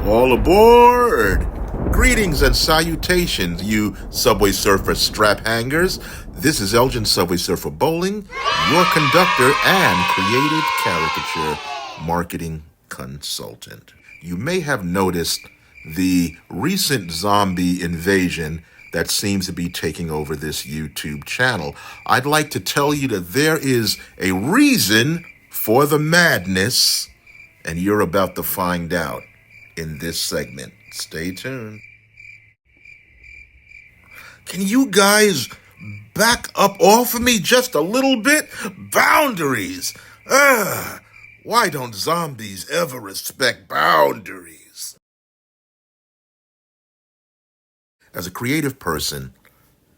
All aboard! Greetings and salutations, you Subway Surfer strap hangers. This is Elgin Subway Surfer Bowling, your conductor and creative caricature marketing consultant. You may have noticed the recent zombie invasion that seems to be taking over this YouTube channel. I'd like to tell you that there is a reason for the madness, and you're about to find out in this segment. Stay tuned. Can you guys back up off of me just a little bit? Boundaries. Why don't zombies ever respect boundaries? As a creative person,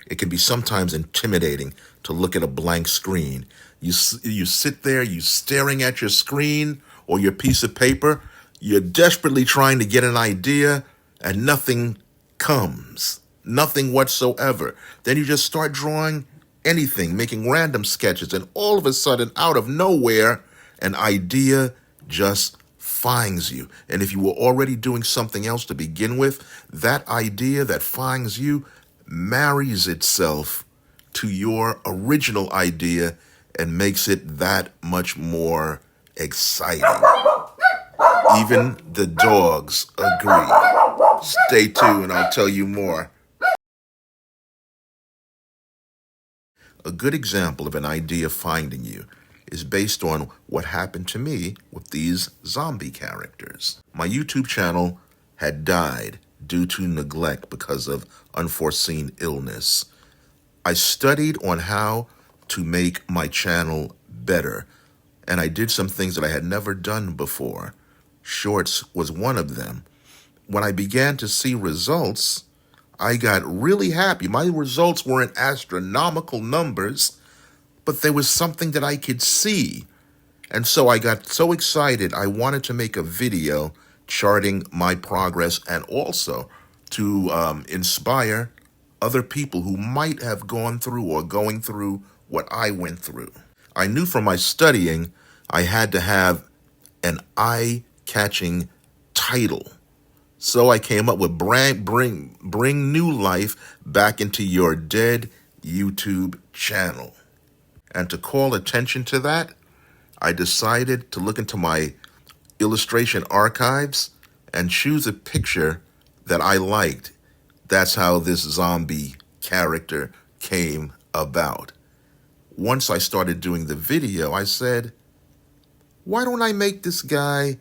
it can be sometimes intimidating to look at a blank screen. You sit there, you staring at your screen or your piece of paper. You're desperately trying to get an idea and nothing comes. Nothing whatsoever. Then you just start drawing anything, making random sketches, and all of a sudden, out of nowhere, an idea just finds you. And if you were already doing something else to begin with, that idea that finds you marries itself to your original idea and makes it that much more exciting. Even the dogs agree. Stay tuned, I'll tell you more. A good example of an idea finding you is based on what happened to me with these zombie characters. My YouTube channel had died due to neglect because of unforeseen illness. I studied on how to make my channel better, and I did some things that I had never done before. Shorts was one of them. When I began to see results, I got really happy. My results weren't astronomical numbers, but there was something that I could see. And so I got so excited, I wanted to make a video charting my progress and also to inspire other people who might have gone through or going through what I went through. I knew from my studying I had to have an eye-catching title. So I came up with bring new life back into your dead YouTube channel. And to call attention to that, I decided to look into my illustration archives and choose a picture that I liked. That's how this zombie character came about. Once I started doing the video, I said, why don't I make this guy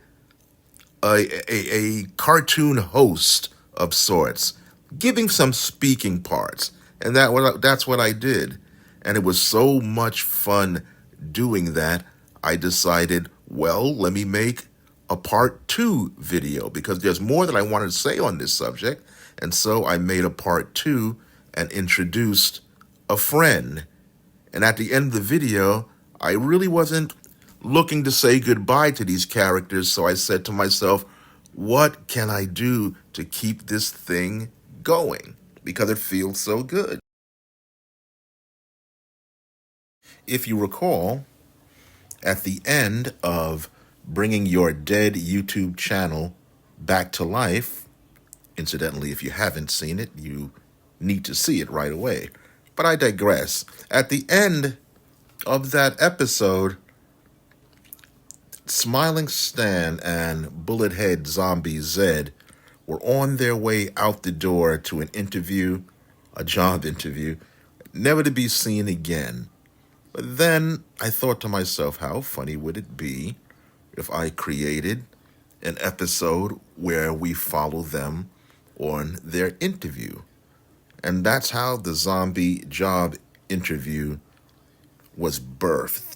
a cartoon host of sorts, giving some speaking parts? And that's what I did. And it was so much fun doing that, I decided, well, let me make a part 2 video because there's more that I wanted to say on this subject. And so I made a part 2 and introduced a friend. And at the end of the video, I really wasn't looking to say goodbye to these characters. So I said to myself, what can I do to keep this thing going? Because it feels so good. If you recall, at the end of bringing your dead YouTube channel back to life, incidentally, if you haven't seen it, you need to see it right away. But I digress. At the end of that episode, Smiling Stan and Bullet Head Zombie Zed were on their way out the door to an interview, a job interview, never to be seen again. But then I thought to myself, how funny would it be if I created an episode where we follow them on their interview? And that's how the zombie job interview was birthed.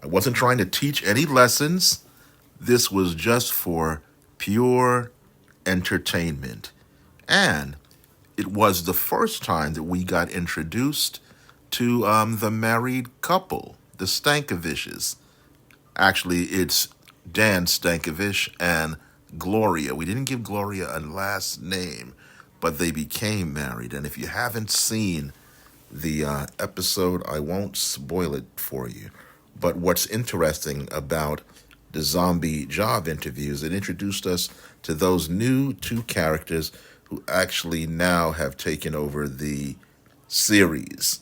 I wasn't trying to teach any lessons. This was just for pure entertainment. And it was the first time that we got introduced to the married couple, the Stankoviches. Actually, it's Dan Stankovich and Gloria. We didn't give Gloria a last name, but they became married. And if you haven't seen the episode, I won't spoil it for you. But what's interesting about the zombie job interviews, it introduced us to those new two characters who actually now have taken over the series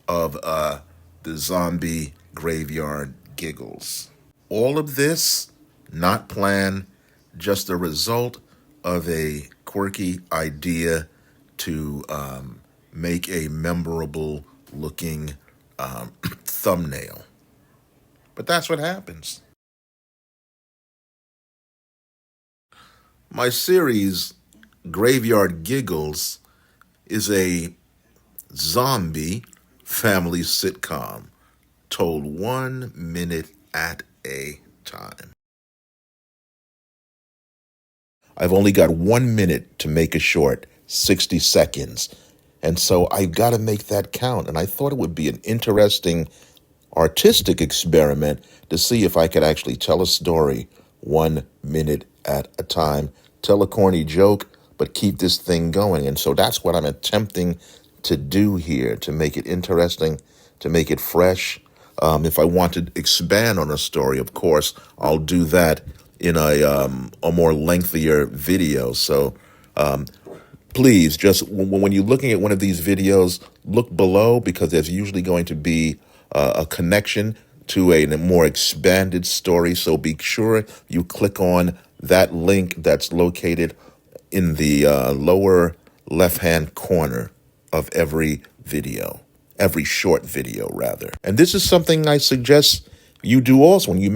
of the zombie graveyard giggles. All of this not planned, just a result of a quirky idea to make a memorable looking thumbnail. But that's what happens. My series, Graveyard Giggles, is a zombie family sitcom told 1 minute at a time. I've only got 1 minute to make a short, 60 seconds. And so I've got to make that count. And I thought it would be an interesting artistic experiment to see if I could actually tell a story 1 minute at a time, tell a corny joke, but keep this thing going. And so that's what I'm attempting to do here, to make it interesting, to make it fresh. If I want to expand on a story, of course, I'll do that in a more lengthier video. So please, just when you're looking at one of these videos, look below, because there's usually going to be a connection to a more expanded story. So be sure you click on that link that's located in the lower left-hand corner of every video, every short video rather. And this is something I suggest you do also when you're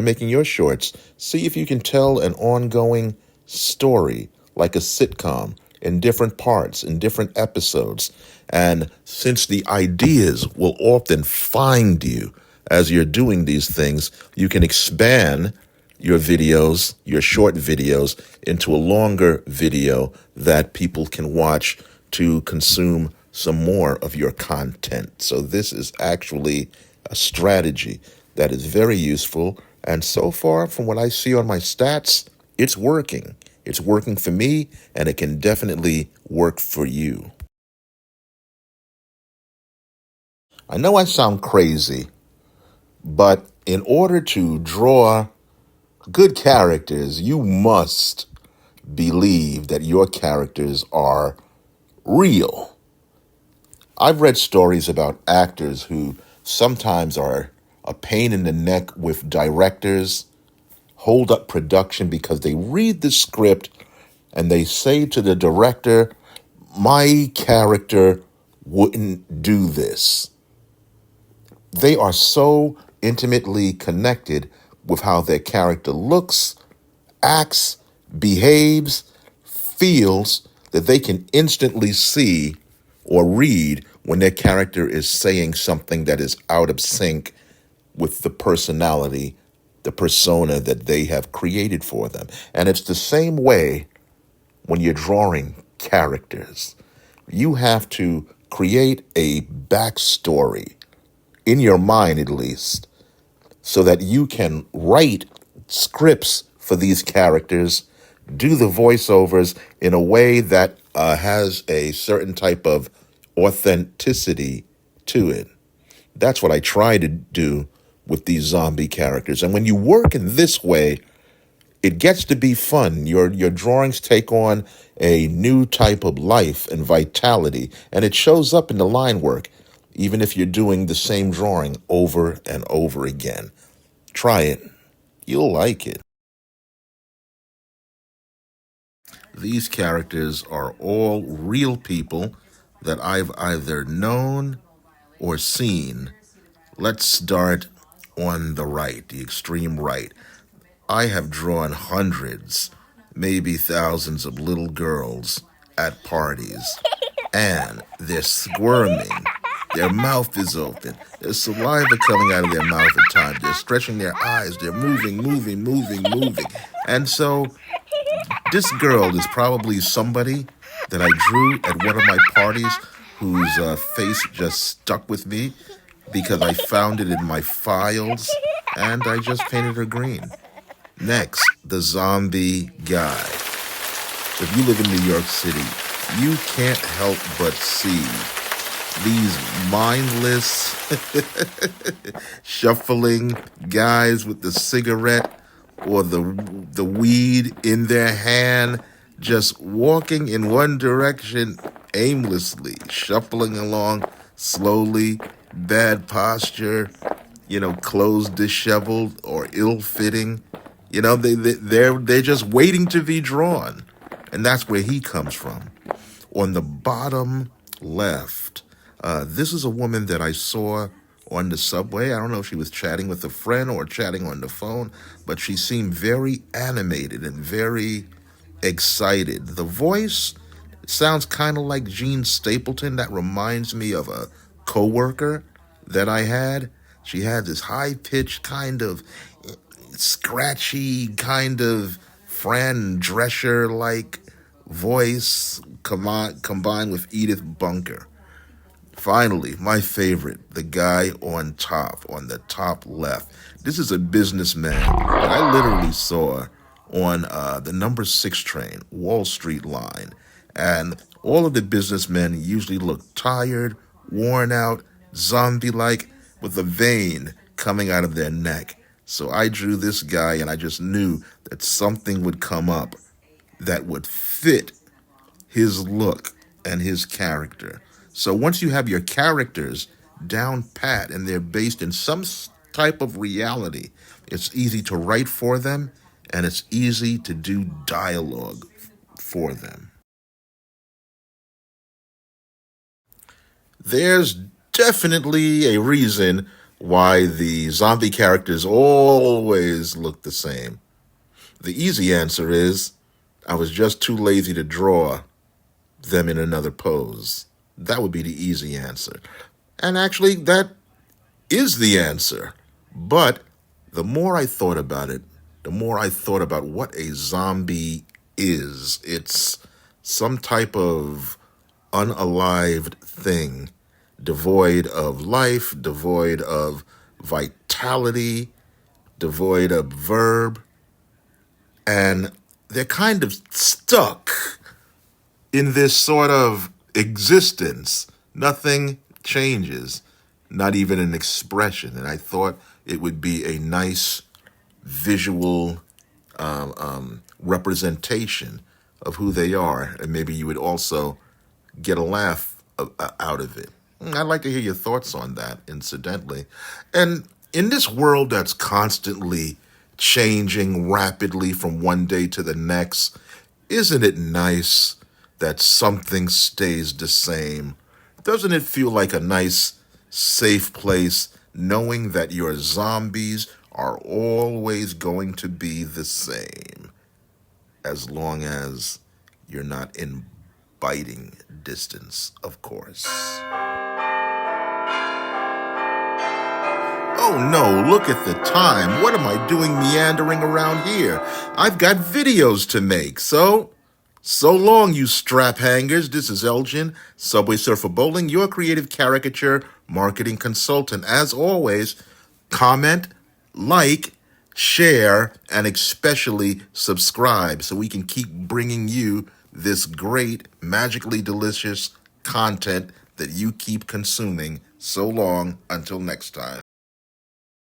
making your shorts. See if you can tell an ongoing story like a sitcom in different parts, in different episodes. And since the ideas will often find you as you're doing these things, you can expand your videos, your short videos, into a longer video that people can watch to consume some more of your content. So this is actually a strategy that is very useful. And so far, from what I see on my stats, it's working. It's working for me, and it can definitely work for you. I know I sound crazy, but in order to draw good characters, you must believe that your characters are real. I've read stories about actors who sometimes are a pain in the neck with directors, hold up production because they read the script and they say to the director, my character wouldn't do this. They are so intimately connected with how their character looks, acts, behaves, feels, that they can instantly see or read when their character is saying something that is out of sync with the personality, the persona that they have created for them. And it's the same way when you're drawing characters. You have to create a backstory, in your mind at least, so that you can write scripts for these characters, do the voiceovers in a way that has a certain type of authenticity to it. That's what I try to do with these zombie characters. And when you work in this way, it gets to be fun. Your drawings take on a new type of life and vitality, and it shows up in the line work, even if you're doing the same drawing over and over again. Try it. You'll like it. These characters are all real people that I've either known or seen. Let's start on the right, the extreme right. I have drawn hundreds, maybe thousands of little girls at parties, and they're squirming. Their mouth is open. There's saliva coming out of their mouth at times. They're stretching their eyes. They're moving. And so this girl is probably somebody that I drew at one of my parties whose face just stuck with me because I found it in my files, and I just painted her green. Next, the zombie guy. If you live in New York City, you can't help but see these mindless, shuffling guys with the cigarette or the weed in their hand, just walking in one direction aimlessly, shuffling along slowly, bad posture, clothes disheveled or ill-fitting. They're just waiting to be drawn, and that's where he comes from. On the bottom left, this is a woman that I saw on the subway. I don't know if she was chatting with a friend or chatting on the phone, but she seemed very animated and very excited. The voice sounds kind of like Gene Stapleton. That reminds me of a coworker that I had. She had this high-pitched kind of scratchy kind of Fran Drescher-like voice combined with Edith Bunker. Finally, my favorite, the guy on the top left. This is a businessman that I literally saw on the number 6 train, Wall Street line. And all of the businessmen usually look tired, worn out, zombie-like, with a vein coming out of their neck. So I drew this guy, and I just knew that something would come up that would fit his look and his character. So once you have your characters down pat and they're based in some type of reality, it's easy to write for them, and it's easy to do dialogue for them. There's definitely a reason why the zombie characters always look the same. The easy answer is I was just too lazy to draw them in another pose. That would be the easy answer. And actually, that is the answer. But the more I thought about it, the more I thought about what a zombie is. It's some type of unalived thing, devoid of life, devoid of vitality, devoid of verb, and they're kind of stuck in this sort of existence. Nothing changes, not even an expression. And I thought it would be a nice visual representation of who they are, and maybe you would also get a laugh out of it. I'd like to hear your thoughts on that, incidentally. And in this world that's constantly changing rapidly from one day to the next, isn't it nice that something stays the same? Doesn't it feel like a nice, safe place knowing that your zombies are always going to be the same, as long as you're not in biting distance, of course? Oh no, look at the time. What am I doing meandering around here? I've got videos to make, so long, you strap hangers. This is Elgin, Subway Surfer Bowling, your creative caricature marketing consultant. As always, comment, like, share, and especially subscribe so we can keep bringing you this great, magically delicious content that you keep consuming. So long, until next time.